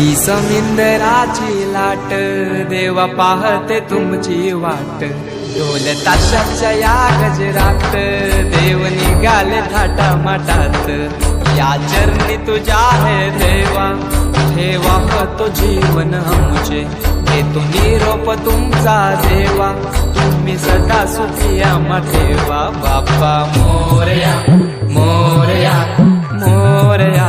ही समिंदराची लाट देवा पाहते तुमची वाट ढोल ताशाच्या या गजरात देव निघाले थाटा माटात या चरणी तुझ्या है देवा ठेवा तो जीवन आमचे घेतो निरोप तुमचा देवा तुम्ही सदा सुखी आम्हा ठेवा बाप्पा मोरया मोरया मोरया